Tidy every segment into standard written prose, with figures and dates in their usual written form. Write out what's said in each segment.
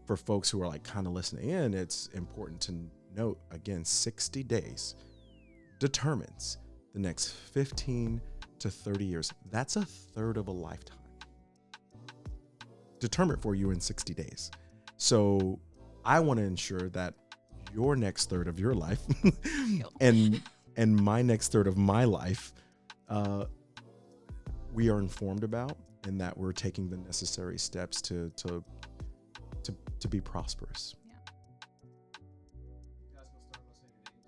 for folks who are like kind of listening in, it's important to note again, 60 days determines the next 15 to 30 years. That's a third of a lifetime determined for you in 60 days. So I want to ensure that your next third of your life and my next third of my life, we are informed about, and that we're taking the necessary steps to be prosperous.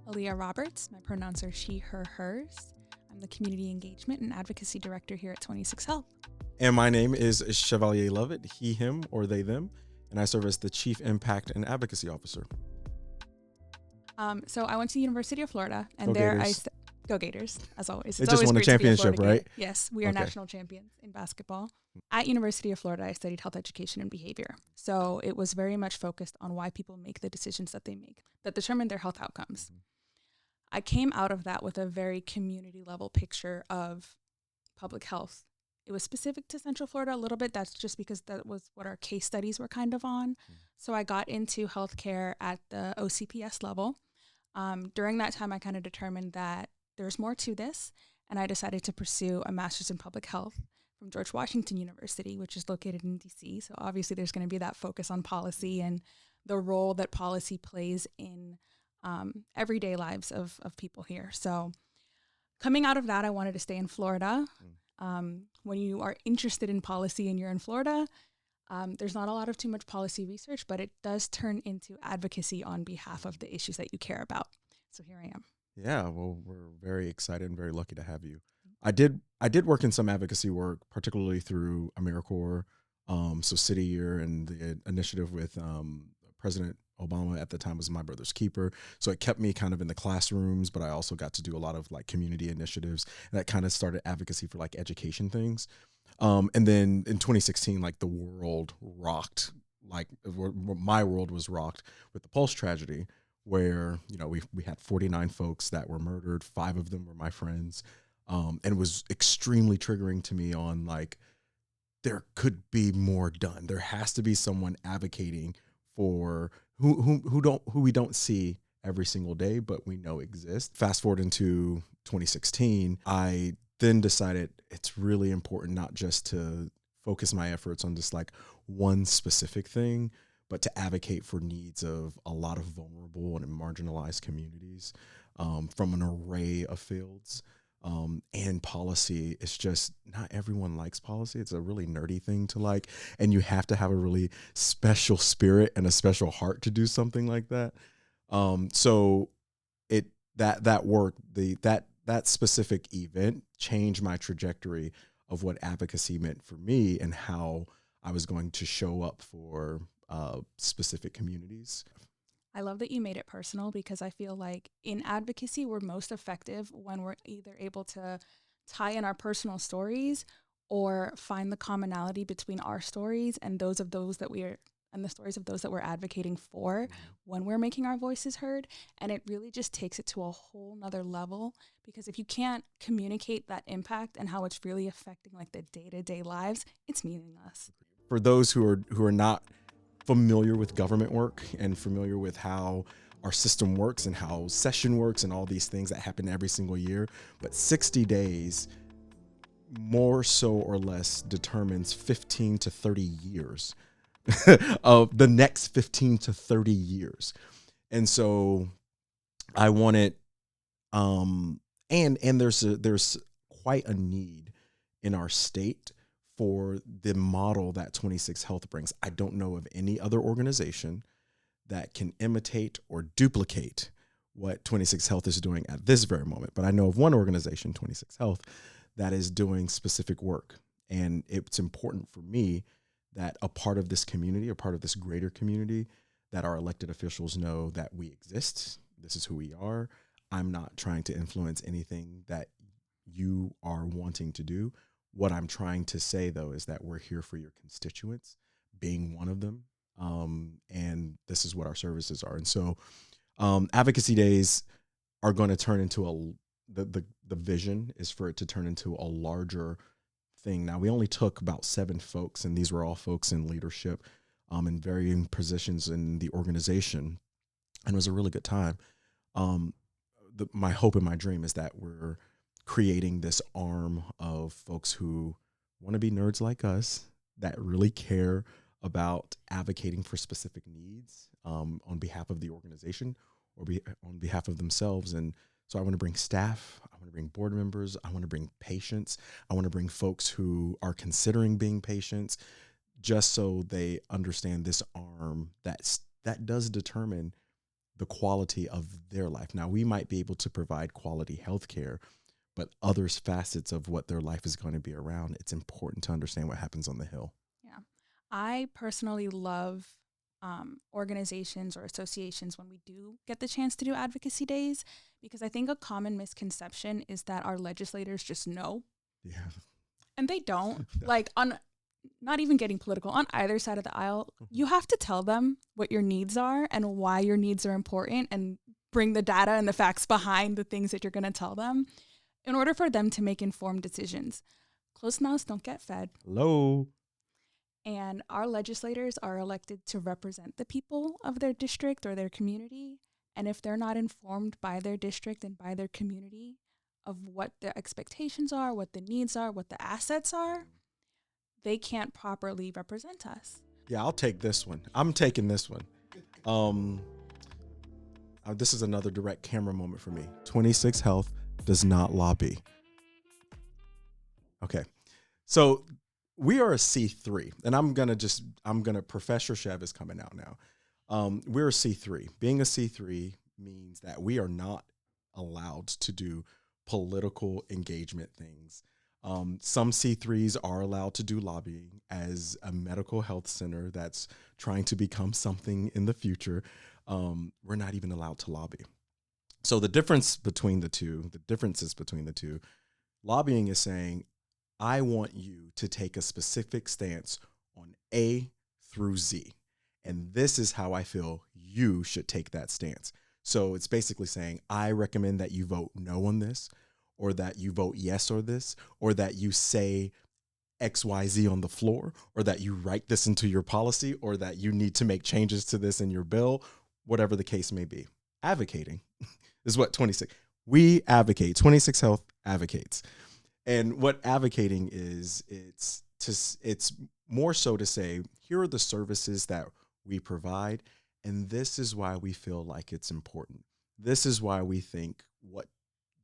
Aaliyah Roberts, my pronouns are she, her, hers. I'm the Community Engagement and Advocacy Director here at 26Health. And my name is Chevalier Lovett, he, him, or they, them, and I serve as the Chief Impact and Advocacy Officer. So I went to the University of Florida, and Go Gators, as always. They just won a championship, right? Yes, we are national champions in basketball. At University of Florida, I studied health education and behavior. So it was very much focused on why people make the decisions that they make that determine their health outcomes. I came out of that with a very community level picture of public health. It was specific to Central Florida a little bit. That's just because that was what our case studies were kind of on. So I got into healthcare at the OCPS level. During that time, I kind of determined that there's more to this, and I decided to pursue a master's in public health from George Washington University, which is located in DC. So obviously there's going to be that focus on policy and the role that policy plays in everyday lives of people here. So coming out of that, I wanted to stay in Florida. When you are interested in policy and you're in Florida, there's not a lot of too much policy research, but it does turn into advocacy on behalf of the issues that you care about. So here I am. Yeah, well, we're very excited and very lucky to have you. I did work in some advocacy work, particularly through AmeriCorps, so City Year, and the initiative with President Obama at the time was My Brother's Keeper. So it kept me kind of in the classrooms, but I also got to do a lot of like community initiatives, and that kind of started advocacy for like education things. And then in 2016, like the world rocked, like my world was rocked with the Pulse tragedy, where, you know, we had 49 folks that were murdered. 5 of them were my friends. And it was extremely triggering to me on like, there could be more done. There has to be someone advocating for who we don't see every single day, but we know exist. Fast forward into 2016, I then decided it's really important not just to focus my efforts on just like one specific thing, but to advocate for needs of a lot of vulnerable and marginalized communities from an array of fields. And policy, it's just not everyone likes policy. It's a really nerdy thing to like, and you have to have a really special spirit and a special heart to do something like that. So that specific event changed my trajectory of what advocacy meant for me and how I was going to show up for specific communities. I love that you made it personal, because I feel like in advocacy, we're most effective when we're either able to tie in our personal stories or find the commonality between our stories and the stories of those that we're advocating for when we're making our voices heard. And it really just takes it to a whole nother level, because if you can't communicate that impact and how it's really affecting like the day-to-day lives, it's meaningless. For those who are not familiar with government work and familiar with how our system works and how session works and all these things that happen every single year, but 60 days more so or less determines 15 to 30 years of the next 15 to 30 years. And so I wanted, and there's quite a need in our state for the model that 26Health brings. I don't know of any other organization that can imitate or duplicate what 26Health is doing at this very moment. But I know of one organization, 26Health, that is doing specific work. And it's important for me that a part of this community, a part of this greater community, that our elected officials know that we exist. This is who we are. I'm not trying to influence anything that you are wanting to do. What I'm trying to say, though, is that we're here for your constituents, being one of them. And this is what our services are. And so Advocacy Days are going to turn into the vision is for it to turn into a larger thing. Now, we only took about 7 folks, and these were all folks in leadership in varying positions in the organization, and it was a really good time. Um, my hope and my dream is that we're creating this arm of folks who want to be nerds like us, that really care about advocating for specific needs on behalf of the organization or on behalf of themselves. And so I want to bring staff, I want to bring board members, I want to bring patients, I want to bring folks who are considering being patients, just so they understand this arm that does determine the quality of their life. Now, we might be able to provide quality health care, but others facets of what their life is going to be around, it's important to understand what happens on the Hill. Yeah. I personally love organizations or associations when we do get the chance to do advocacy days, because I think a common misconception is that our legislators just know. Yeah. And they don't. No. Like, on not even getting political, on either side of the aisle, you have to tell them what your needs are and why your needs are important, and bring the data and the facts behind the things that you're going to tell them in order for them to make informed decisions. Closed mouths don't get fed. Hello. And our legislators are elected to represent the people of their district or their community. And if they're not informed by their district and by their community of what the expectations are, what the needs are, what the assets are, they can't properly represent us. Yeah, I'll take this one. I'm taking this one. This is another direct camera moment for me. 26Health does not lobby. Okay. So we are a C3, and I'm gonna, Professor Chev is coming out now. We're a C3. Being a C3 means that we are not allowed to do political engagement things. Some C3s are allowed to do lobbying. As a medical health center that's trying to become something in the future, we're not even allowed to lobby. So the differences between the two, lobbying is saying, I want you to take a specific stance on A through Z. And this is how I feel you should take that stance. So it's basically saying, I recommend that you vote no on this, or that you vote yes or this, or that you say XYZ on the floor, or that you write this into your policy, or that you need to make changes to this in your bill, whatever the case may be. Advocating is what 26. We advocate. 26Health advocates. And what advocating is, it's more so to say, here are the services that we provide, and this is why we feel like it's important. This is why we think what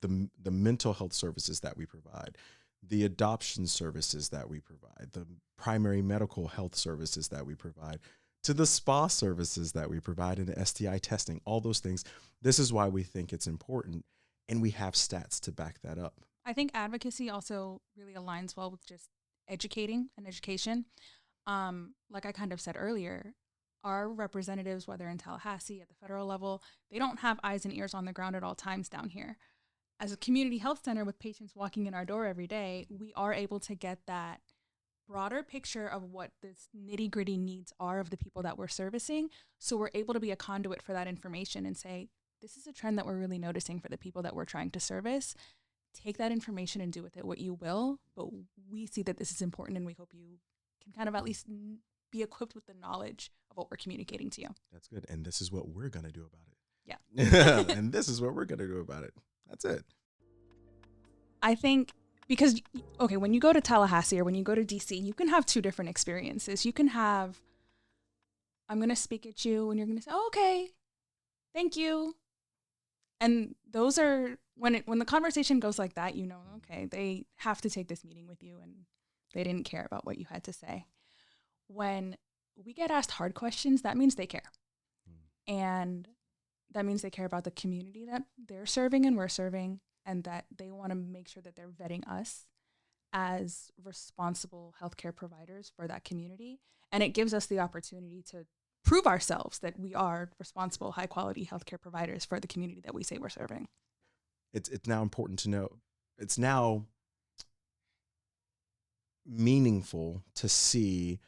the mental health services that we provide, the adoption services that we provide, the primary medical health services that we provide, to the spa services that we provide, and the STI testing, all those things. This is why we think it's important, and we have stats to back that up. I think advocacy also really aligns well with just educating and education. Like I kind of said earlier, our representatives, whether in Tallahassee at the federal level, they don't have eyes and ears on the ground at all times down here. As a community health center with patients walking in our door every day, we are able to get that broader picture of what the nitty gritty needs are of the people that we're servicing. So we're able to be a conduit for that information and say, this is a trend that we're really noticing for the people that we're trying to service. Take that information and do with it what you will. But we see that this is important, and we hope you can kind of at least be equipped with the knowledge of what we're communicating to you. That's good. And this is what we're going to do about it. Yeah. And this is what we're going to do about it. That's it. I think because, okay, when you go to Tallahassee or when you go to DC, you can have two different experiences. You can have, I'm going to speak at you and you're going to say, oh, okay, thank you. And those are, when the conversation goes like that, you know, okay, they have to take this meeting with you and they didn't care about what you had to say. When we get asked hard questions, that means they care. And that means they care about the community that they're serving and we're serving, and that they want to make sure that they're vetting us as responsible healthcare providers for that community. And it gives us the opportunity to prove ourselves that we are responsible, high quality healthcare providers for the community that we say we're serving. It's now important to know. It's now meaningful to see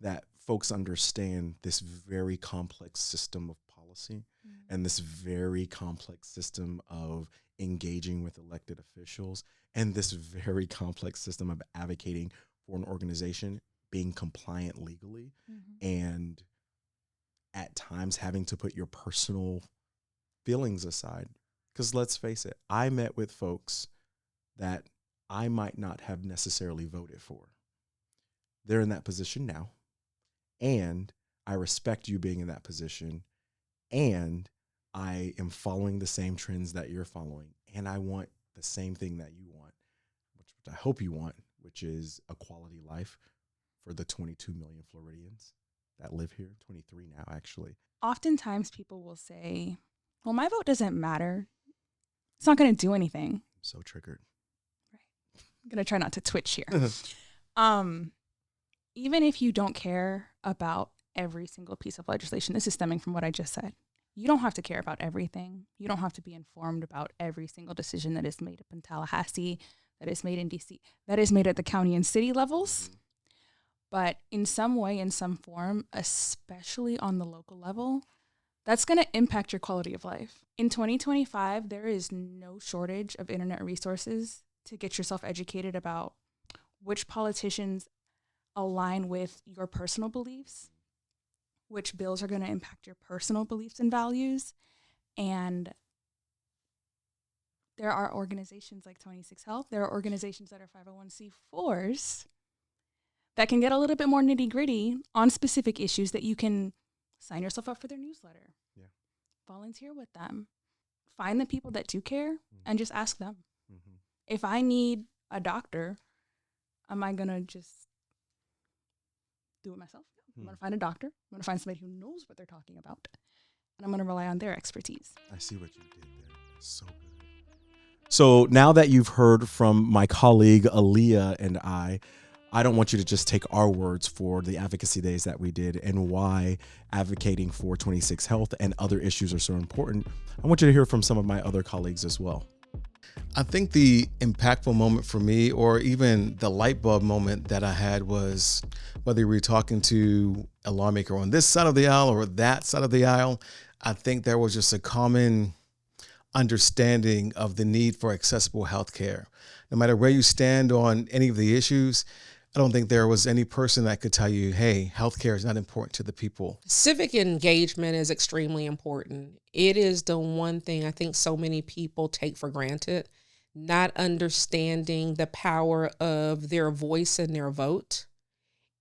that folks understand this very complex system of policy and this very complex system of engaging with elected officials and this very complex system of advocating for an organization. being compliant legally, Mm-hmm. and at times having to put your personal feelings aside. Because let's face it, I met with folks that I might not have necessarily voted for. They're in that position now, and I respect you being in that position, and I am following the same trends that you're following, and I want the same thing that you want, which I hope you want, which is a quality life for the 22 million Floridians that live here, 23 now, actually. Oftentimes people will say, well, my vote doesn't matter. It's not going to do anything. I'm so triggered. Right. I'm going to try not to twitch here. Even if you don't care about every single piece of legislation, this is stemming from what I just said. You don't have to care about everything. You don't have to be informed about every single decision that is made up in Tallahassee, that is made in DC, that is made at the county and city levels. But in some way, in some form, especially on the local level, that's going to impact your quality of life. In 2025, there is no shortage of internet resources to get yourself educated about which politicians align with your personal beliefs, which bills are going to impact your personal beliefs and values. And there are organizations like 26Health. There are organizations that are 501c4s that can get a little bit more nitty gritty on specific issues that you can sign yourself up for their newsletter. Yeah. Volunteer with them. Find the people that do care and just ask them. Mm-hmm. If I need a doctor, am I going to just do it myself? I'm going to find a doctor. I'm going to find somebody who knows what they're talking about. And I'm going to rely on their expertise. I see what you did there. That's so good. So now that you've heard from my colleague Aaliyah and I don't want you to just take our words for the advocacy days that we did and why advocating for 26Health and other issues are so important. I want you to hear from some of my other colleagues as well. I think the impactful moment for me, or even the light bulb moment that I had, was whether we were talking to a lawmaker on this side of the aisle or that side of the aisle, I think there was just a common understanding of the need for accessible healthcare. No matter where you stand on any of the issues, I don't think there was any person that could tell you, hey, healthcare is not important to the people. Civic engagement is extremely important. It is the one thing I think so many people take for granted, not understanding the power of their voice and their vote.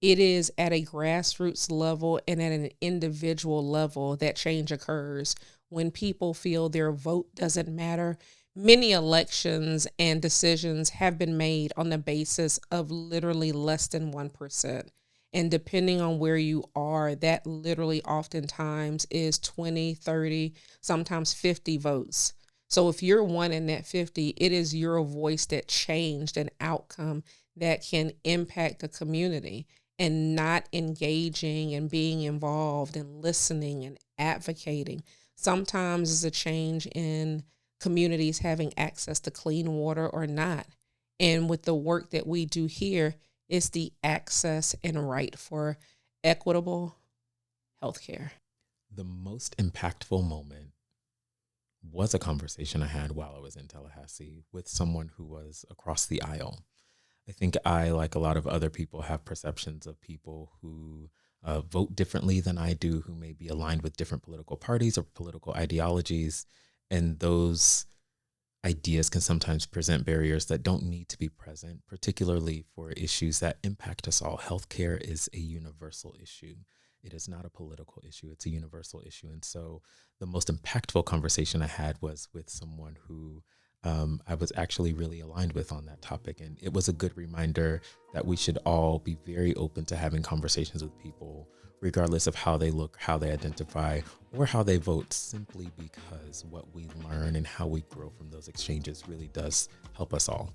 It is at a grassroots level and at an individual level that change occurs when people feel their vote doesn't matter. Many elections and decisions have been made on the basis of literally less than 1%. And depending on where you are, that literally oftentimes is 20, 30, sometimes 50 votes. So if you're one in that 50, it is your voice that changed an outcome that can impact the community. And not engaging and being involved and listening and advocating sometimes is a change in communities having access to clean water or not. And with the work that we do here, it's the access and right for equitable healthcare. The most impactful moment was a conversation I had while I was in Tallahassee with someone who was across the aisle. I think I, like a lot of other people, have perceptions of people who vote differently than I do, who may be aligned with different political parties or political ideologies. And those ideas can sometimes present barriers that don't need to be present, particularly for issues that impact us all. Healthcare is a universal issue. It is not a political issue. It's a universal issue. And so the most impactful conversation I had was with someone who I was actually really aligned with on that topic. And it was a good reminder that we should all be very open to having conversations with people, regardless of how they look, how they identify, or how they vote, simply because what we learn and how we grow from those exchanges really does help us all.